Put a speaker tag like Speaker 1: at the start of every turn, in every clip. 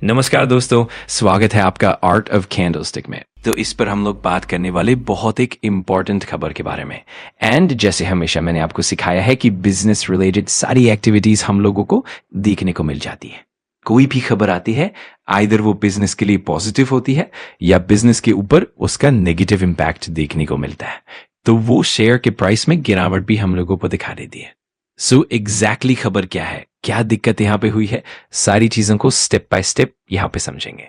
Speaker 1: नमस्कार दोस्तों, स्वागत है आपका आर्ट ऑफ कैंडलस्टिक में। तो इस पर हम लोग बात करने वाले बहुत एक इम्पॉर्टेंट खबर के बारे में। एंड जैसे हमेशा मैंने आपको सिखाया है कि बिजनेस रिलेटेड सारी एक्टिविटीज हम लोगों को देखने को मिल जाती है। कोई भी खबर आती है, आइदर वो बिजनेस के लिए पॉजिटिव होती है या बिजनेस के ऊपर उसका नेगेटिव इम्पैक्ट देखने को मिलता है। तो वो शेयर के प्राइस में गिरावट भी हम लोगों को दिखा देती है। सो एग्जैक्टली खबर क्या है, क्या दिक्कत यहाँ पे हुई है, सारी चीजों को स्टेप बाय स्टेप यहाँ पे समझेंगे।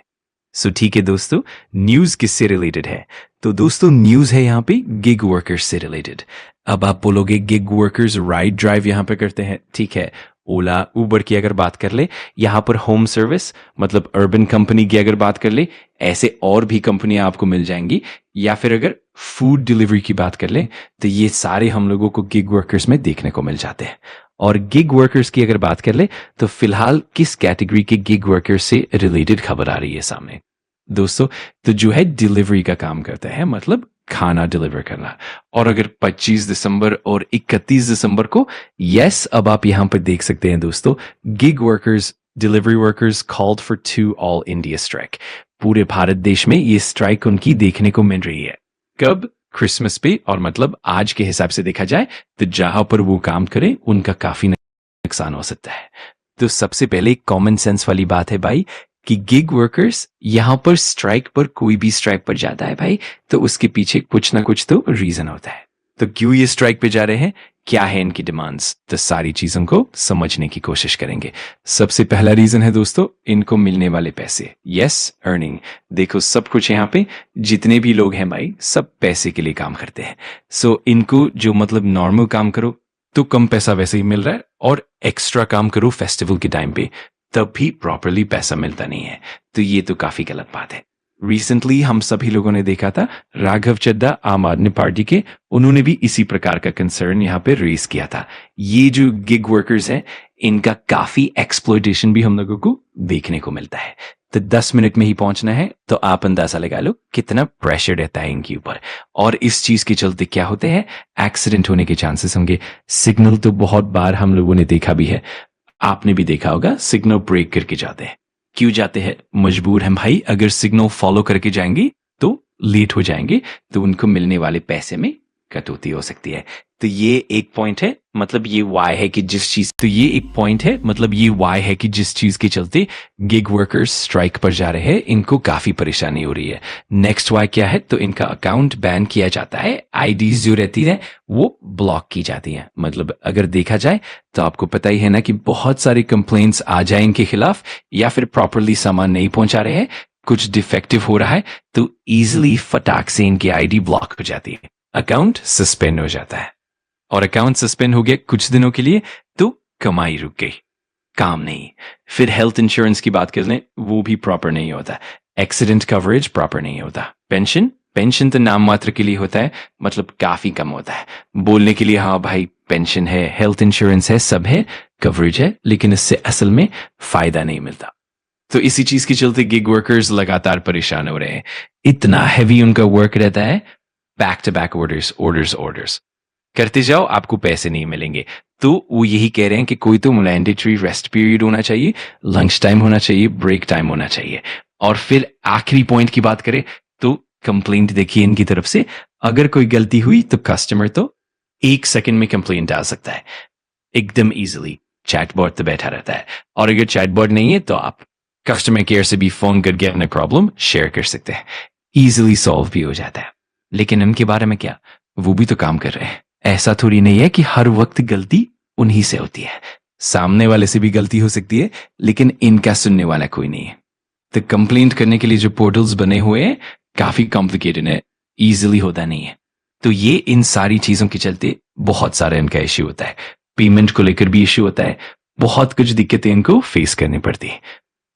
Speaker 1: सो ठीक है दोस्तों, न्यूज किससे रिलेटेड है? तो दोस्तों न्यूज है यहाँ पे गिग वर्कर्स से रिलेटेड। अब आप बोलोगे गिग वर्कर्स राइड ड्राइव यहाँ पे करते हैं, ठीक है। ओला उबर की अगर बात कर ले, यहाँ पर होम सर्विस मतलब अर्बन कंपनी की अगर बात कर ले, ऐसे और भी कंपनियां आपको मिल जाएंगी। या फिर अगर फूड डिलीवरी की बात कर ले तो ये सारे हम लोगों को गिग वर्कर्स में देखने को मिल जाते हैं। और गिग वर्कर्स की अगर बात कर ले तो फिलहाल किस कैटेगरी के गिग वर्कर्स से रिलेटेड खबर आ रही है सामने दोस्तों? तो जो है डिलीवरी का काम करता है, मतलब खाना डिलीवर करना। और अगर 25 दिसंबर और 31 दिसंबर को, यस अब आप यहां पर देख सकते हैं दोस्तों, gig workers delivery workers called for 2 all India strike. पूरे भारत देश में ये स्ट्राइक उनकी देखने को मिल रही है। कब? क्रिसमस पे। और मतलब आज के हिसाब से देखा जाए तो जहां पर वो काम करें उनका काफी नुकसान हो सकता है। तो सबसे पहले कॉमन सेंस वाली बात है भाई कि गिग वर्कर्स यहां पर स्ट्राइक पर, कोई भी स्ट्राइक पर जाता है भाई तो उसके पीछे कुछ ना कुछ तो रीजन होता है। तो क्यों ये स्ट्राइक पे जा रहे हैं, क्या है इनकी डिमांड्स, तो सारी चीजों को समझने की कोशिश करेंगे। सबसे पहला रीजन है दोस्तों इनको मिलने वाले पैसे। Yes, earning. देखो सब कुछ यहाँ पे जितने भी लोग हैं भाई सब पैसे के लिए काम करते हैं। सो इनको जो मतलब नॉर्मल काम करो तो कम पैसा वैसे ही मिल रहा है, और एक्स्ट्रा काम करो फेस्टिवल के टाइम पे तब भी प्रॉपरली पैसा मिलता नहीं है। तो ये तो काफी गलत बात है। रिसेंटली हम सभी लोगों ने देखा था राघव चड्ढा आम आदमी पार्टी के, उन्होंने भी इसी प्रकार का कंसर्न यहाँ पे रेज किया था। ये जो गिग वर्कर्स हैं इनका काफी एक्सप्लॉयटेशन भी हम लोगों को देखने को मिलता है। तो 10 मिनट में ही पहुंचना है तो आप अंदाजा लगा लो कितना प्रेशर रहता है इनके ऊपर। और इस चीज के चलते क्या होते हैं, एक्सीडेंट होने के चांसेस होंगे। सिग्नल तो बहुत बार हम लोगों ने देखा भी है, आपने भी देखा होगा, सिग्नल ब्रेक करके जाते हैं। क्यों जाते हैं? मजबूर हैं भाई। अगर सिग्नल फॉलो करके जाएंगे तो लेट हो जाएंगे, तो उनको मिलने वाले पैसे में कटौती हो सकती है। तो ये एक पॉइंट है, मतलब ये वाई है कि जिस चीज के चलते गिग वर्कर्स स्ट्राइक पर जा रहे हैं, इनको काफी परेशानी हो रही है। नेक्स्ट वाई क्या है, तो इनका अकाउंट बैन किया जाता है, आईडीज जो रहती है वो ब्लॉक की जाती है। मतलब अगर देखा जाए तो आपको पता ही है ना कि बहुत सारे कंप्लेंट्स आ जाए इनके खिलाफ, या फिर प्रॉपरली सामान नहीं पहुंचा रहे हैं, कुछ डिफेक्टिव हो रहा है, तो इजिली फटाक से इनकी आईडी ब्लॉक हो जाती है, अकाउंट सस्पेंड हो जाता है। और अकाउंट सस्पेंड हो गया कुछ दिनों के लिए तो कमाई रुक गई, काम नहीं। फिर हेल्थ इंश्योरेंस की बात कर लें, वो भी प्रॉपर नहीं होता। एक्सीडेंट कवरेज प्रॉपर नहीं होता। पेंशन तो नाम मात्र के लिए होता है, मतलब काफी कम होता है। बोलने के लिए हाँ भाई पेंशन है, हेल्थ इंश्योरेंस है, सब है, कवरेज है, लेकिन इससे असल में फायदा नहीं मिलता। तो इसी चीज के चलते गिग वर्कर्स लगातार परेशान हो रहे हैं। इतना हैवी उनका वर्क रहता है, बैक टू बैक ऑर्डर्स करते जाओ, आपको पैसे नहीं मिलेंगे। तो वो यही कह रहे हैं कि कोई तो मैंडेटरी रेस्ट पीरियड होना चाहिए, लंच टाइम होना चाहिए, ब्रेक टाइम होना चाहिए। और फिर आखिरी पॉइंट की बात करें तो कंप्लेंट देखिए इनकी तरफ से, अगर कोई गलती हुई तो कस्टमर तो 1 सेकंड में कंप्लेंट डाल सकता है एकदम इजीली। चैटबॉट तो बैठा रहता है, और अगर चैटबॉट नहीं है तो आप कस्टमर केयर से भी फोन करके अपना प्रॉब्लम शेयर कर सकते हैं, इजीली सॉल्व भी हो जाता है। लेकिन इनके बारे में क्या, वो भी तो काम कर रहे हैं। ऐसा थोड़ी नहीं है कि हर वक्त गलती उन्हीं से होती है, सामने वाले से भी गलती हो सकती है, लेकिन इनका सुनने वाला कोई नहीं है। तो कंप्लेंट करने के लिए जो पोर्टल्स बने हुए हैं काफी कॉम्प्लिकेटेड है, इजीली होता नहीं है। तो ये इन सारी चीजों के चलते बहुत सारा इनका इश्यू होता है। पेमेंट को लेकर भी इश्यू होता है, बहुत कुछ दिक्कतें इनको फेस करनी पड़ती है।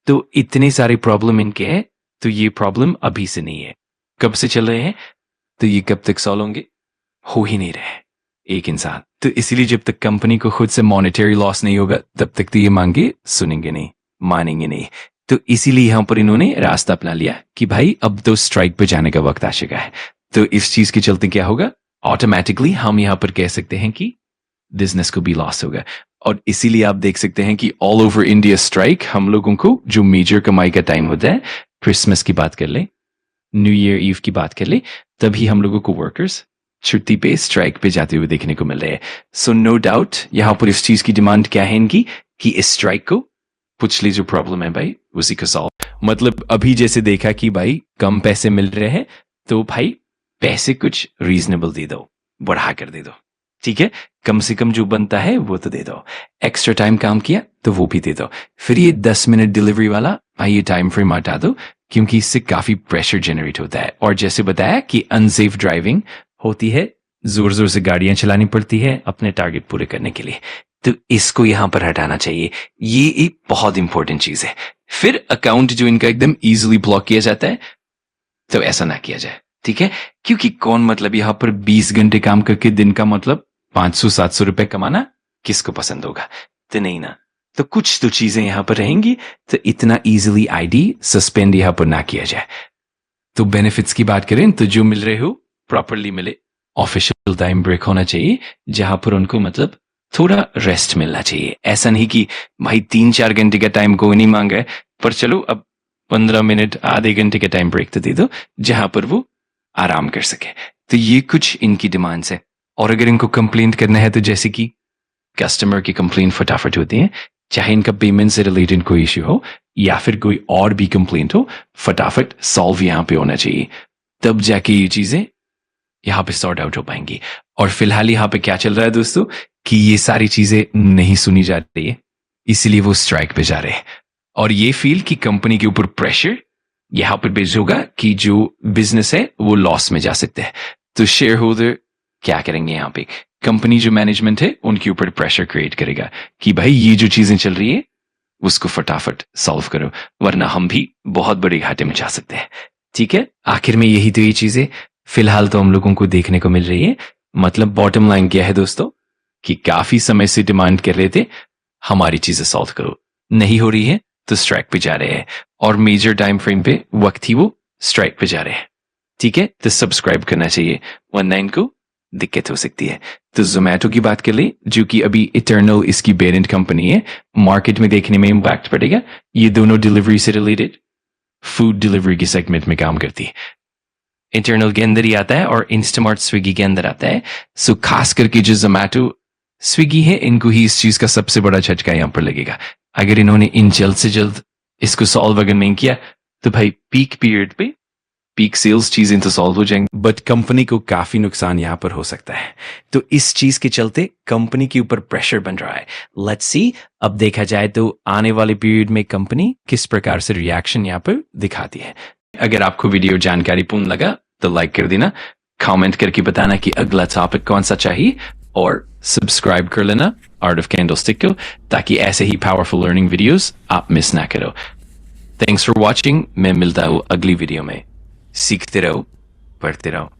Speaker 1: तो इतने सारे प्रॉब्लम इनके हैं, तो ये प्रॉब्लम अभी से नहीं है, कब से चल रहे हैं, तो ये कब तक सॉल्व होंगे, हो ही नहीं रहे एक इंसान। तो इसीलिए जब तक कंपनी को खुद से मॉनेटरी लॉस नहीं होगा तब तक तो ये मांगे सुनेंगे नहीं, मानेंगे नहीं। तो इसीलिए यहां पर इन्होंने रास्ता अपना लिया कि भाई अब तो स्ट्राइक पे जाने का वक्त आ चुका है। तो इस चीज के चलते क्या होगा, ऑटोमेटिकली हम यहां पर कह सकते हैं कि बिजनेस को भी लॉस होगा। और इसीलिए आप देख सकते हैं कि ऑल ओवर इंडिया स्ट्राइक हम लोगों को जो मेजर कमाई का टाइम होता है, क्रिसमस की बात कर ले, न्यू ईयर ईव की बात कर ले, तभी हम लोगों को वर्कर्स छुट्टी पे स्ट्राइक पे जाते हुए देखने को मिल रहे हैं। सो नो डाउट यहाँ पर इस चीज की डिमांड क्या है इनकी कि इस स्ट्राइक को पिछली जो प्रॉब्लम है भाई उसी को सॉल्व, मतलब अभी जैसे देखा कि भाई कम पैसे मिल रहे हैं तो भाई पैसे कुछ रीजनेबल दे दो, बढ़ा कर दे दो, ठीक है, कम से कम जो बनता है वो तो दे दो, एक्स्ट्रा टाइम काम किया तो वो भी दे दो, फिर ये 10 मिनट डिलीवरी वाला भाई ये टाइम फ्रेम हटा दो क्योंकि इससे काफी प्रेशर जनरेट होता है। और जैसे बताया कि अनसेफ ड्राइविंग होती है, जोर जोर से गाड़ियां चलानी पड़ती है अपने टारगेट पूरे करने के लिए, तो इसको यहां पर हटाना चाहिए, ये एक बहुत इंपॉर्टेंट चीज है। फिर अकाउंट जो इनका एकदम इजीली ब्लॉक किया जाता है तो ऐसा ना किया जाए, ठीक है, क्योंकि कौन मतलब यहां पर 20 घंटे काम करके दिन का मतलब 500-700 रुपए कमाना किसको पसंद होगा, तो नहीं ना, तो कुछ तो चीजें यहां पर रहेंगी, तो इतना इजीली आईडी सस्पेंड यहां पर ना किया जाए। तो बेनिफिट्स की बात करें तो जो मिल रहे हो प्रॉपरली मिले, ऑफिशियल टाइम ब्रेक होना चाहिए जहां पर उनको मतलब थोड़ा रेस्ट मिलना चाहिए, ऐसा नहीं कि भाई 3-4 घंटे का टाइम कोई नहीं मांगा है पर चलो अब 15 मिनट आधे घंटे का टाइम ब्रेक तो दे दो जहां पर वो आराम कर सके। तो ये कुछ इनकी डिमांड्स है। और अगर इनको कंप्लेंट करना है तो जैसे कि कस्टमर की कंप्लेंट फटाफट होती है, चाहे इनका पेमेंट से रिलेटेड कोई इश्यू हो या फिर कोई और भी कंप्लेंट हो, फटाफट सॉल्व यहाँ पे होना चाहिए, तब जाके ये चीजें यहाँ पे सॉर्ट आउट हो पाएंगी। और फिलहाल यहाँ पे क्या चल रहा है दोस्तों कि ये सारी चीजें नहीं सुनी जा रही है, इसीलिए वो स्ट्राइक पे जा रहे हैं। और ये फील कि कंपनी के ऊपर प्रेशर यहाँ पर बेस्ड होगा कि जो बिजनेस है वो लॉस में जा सकते हैं, तो शेयर होल्डर क्या करेंगे यहाँ पे, कंपनी जो मैनेजमेंट है उनके ऊपर प्रेशर क्रिएट करेगा कि भाई ये जो चीजें चल रही है उसको फटाफट सॉल्व करो वरना हम भी बहुत बड़े घाटे में जा सकते हैं, ठीक है। आखिर में यही तो ये चीजें फिलहाल तो हम लोगों को देखने को मिल रही है। मतलब बॉटम लाइन क्या है दोस्तों कि काफी समय से डिमांड कर रहे थे हमारी चीजें सॉल्व करो, नहीं हो रही है तो स्ट्राइक पे जा रहे हैं, और मेजर टाइम फ्रेम पे वक्त ही वो स्ट्राइक पे जा रहे हैं, ठीक है। तो सब्सक्राइब करना चाहिए वरना इनको दिक्कत हो सकती है। तो जोमैटो की बात कर ले जो कि अभी इटर्नल इसकी पेरेंट कंपनी है, मार्केट में देखने में इम्पैक्ट पड़ेगा, ये दोनों डिलीवरी से रिलेटेड फूड डिलीवरी के सेगमेंट में काम करती है, इंटरनल के अंदर ही आता है और इंस्टामार्ट स्विगी के अंदर आता है। सो खास करके जो जोमैटो स्विगी है इनको ही इस चीज का सबसे बड़ा झटका यहां पर लगेगा। अगर इन्होंने इन जल्द से जल्द इसको सॉल्व अगर नहीं किया तो भाई पीक पीरियड पे पीक सेल्स चीजें तो सॉल्व हो जाएंगी बट कंपनी को काफी नुकसान यहां पर हो सकता है। तो इस चीज के चलते कंपनी के ऊपर प्रेशर बन रहा है। लेट्स सी अब देखा जाए तो आने वाले पीरियड में कंपनी किस प्रकार से रिएक्शन यहां पर दिखाती है। अगर आपको वीडियो जानकारीपूर्ण लगा तो लाइक कर देना, कमेंट करके बताना कि अगला टॉपिक कौन सा चाहिए, और सब्सक्राइब कर लेना आर्ट ऑफ कैंडलस्टिक को ताकि ऐसे ही पावरफुल लर्निंग वीडियोस आप मिस ना करो। थैंक्स फॉर वॉचिंग, मैं मिलता हूँ अगली वीडियो में। सीखते रहो, पढ़ते रहो।